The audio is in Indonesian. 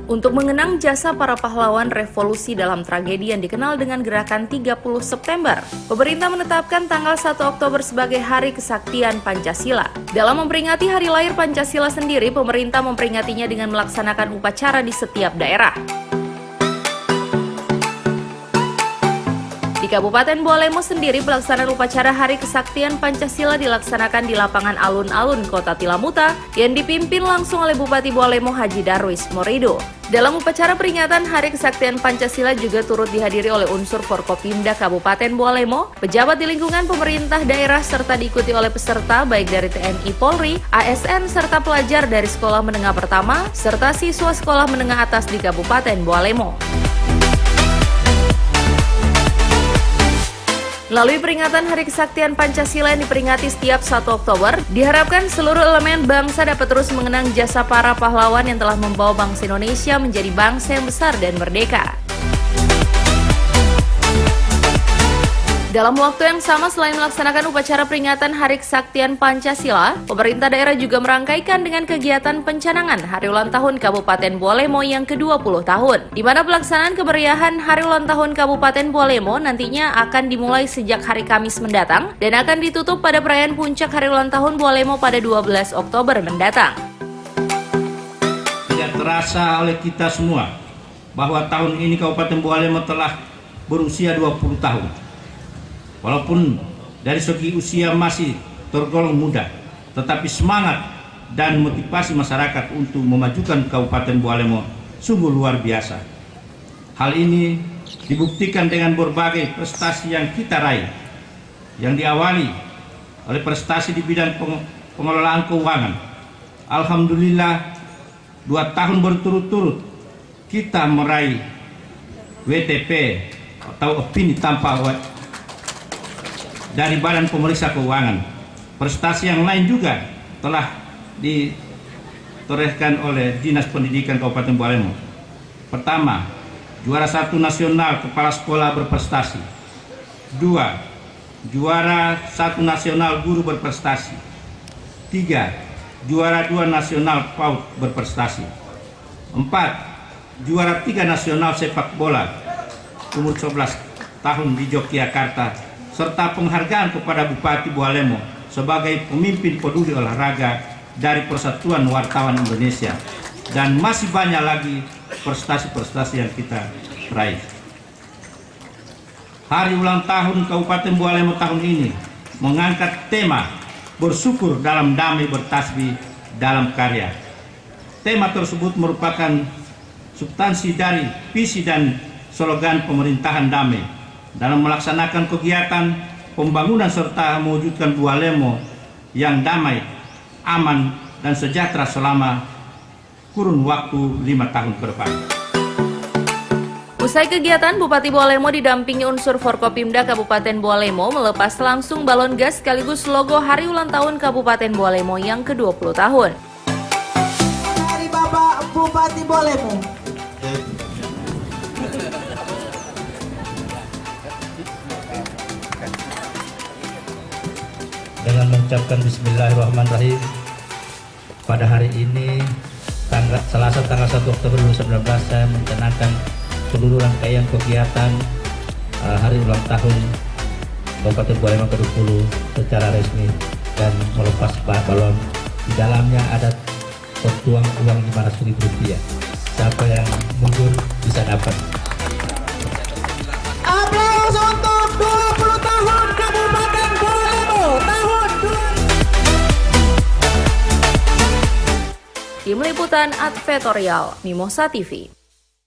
Untuk mengenang jasa para pahlawan revolusi dalam tragedi yang dikenal dengan gerakan 30 September, pemerintah menetapkan tanggal 1 Oktober sebagai Hari Kesaktian Pancasila. Dalam memperingati hari lahir Pancasila sendiri, pemerintah memperingatinya dengan melaksanakan upacara di setiap daerah. Di Kabupaten Bualemo sendiri, pelaksanaan upacara Hari Kesaktian Pancasila dilaksanakan di lapangan alun-alun Kota Tilamuta yang dipimpin langsung oleh Bupati Bualemo Haji Darwis Morido. Dalam upacara peringatan Hari Kesaktian Pancasila juga turut dihadiri oleh unsur Forkopimda Kabupaten Bualemo, pejabat di lingkungan pemerintah daerah serta diikuti oleh peserta baik dari TNI Polri, ASN serta pelajar dari sekolah menengah pertama serta siswa sekolah menengah atas di Kabupaten Bualemo. Melalui peringatan Hari Kesaktian Pancasila yang diperingati setiap 1 Oktober, diharapkan seluruh elemen bangsa dapat terus mengenang jasa para pahlawan yang telah membawa bangsa Indonesia menjadi bangsa yang besar dan merdeka. Dalam waktu yang sama, selain melaksanakan upacara peringatan Hari Kesaktian Pancasila, pemerintah daerah juga merangkaikan dengan kegiatan pencanangan Hari Ulang Tahun Kabupaten Bualemo yang ke-20 tahun, di mana pelaksanaan kemeriahan Hari Ulang Tahun Kabupaten Bualemo nantinya akan dimulai sejak hari Kamis mendatang dan akan ditutup pada perayaan puncak Hari Ulang Tahun Bualemo pada 12 Oktober mendatang. Tidak terasa oleh kita semua bahwa tahun ini Kabupaten Bualemo telah berusia 20 tahun. Walaupun dari segi usia masih tergolong muda, tetapi semangat dan motivasi masyarakat untuk memajukan Kabupaten Bualemo sungguh luar biasa. Hal ini dibuktikan dengan berbagai prestasi yang kita raih, yang diawali oleh prestasi di bidang pengelolaan keuangan. Alhamdulillah, 2 tahun berturut-turut kita meraih WTP atau opini tanpa dari Badan Pemeriksa Keuangan. Prestasi yang lain juga telah ditorehkan oleh Dinas Pendidikan Kabupaten Bualemo. Pertama, juara 1 nasional kepala sekolah berprestasi. 2, juara 1 nasional guru berprestasi. 3, juara 2 nasional PAUD berprestasi. 4, juara 3 nasional sepak bola umur 11 tahun di Yogyakarta, serta penghargaan kepada Bupati Bualemo sebagai pemimpin peduli olahraga dari Persatuan Wartawan Indonesia. Dan masih banyak lagi prestasi-prestasi yang kita raih. Hari ulang tahun Kabupaten Bualemo tahun ini mengangkat tema bersyukur dalam damai, bertasbih dalam karya. Tema tersebut merupakan substansi dari visi dan slogan pemerintahan damai dalam melaksanakan kegiatan pembangunan serta mewujudkan Bualemo yang damai, aman, dan sejahtera selama kurun waktu 5 tahun ke depan. Usai kegiatan, Bupati Bualemo didampingi unsur Forkopimda Kabupaten Bualemo melepas langsung balon gas sekaligus logo Hari Ulang Tahun Kabupaten Bualemo yang ke-20 tahun. Dari Bapak Bupati Bualemo. Dengan mengucapkan Bismillahirrahmanirrahim, pada hari ini Selasa tanggal 1 Oktober 2019 saya mencanangkan seluruh rangkaian kegiatan Hari Ulang Tahun Kabupaten Bualemo ke-20 secara resmi dan melepas balon. Di dalamnya ada tertuang uang Rp500.000. Siapa yang mundur bisa dapat. Aplaus untuk 20 tahun Kabupaten Bualemo tahun 2000. Tim Liputan Advertorial Mimosa TV.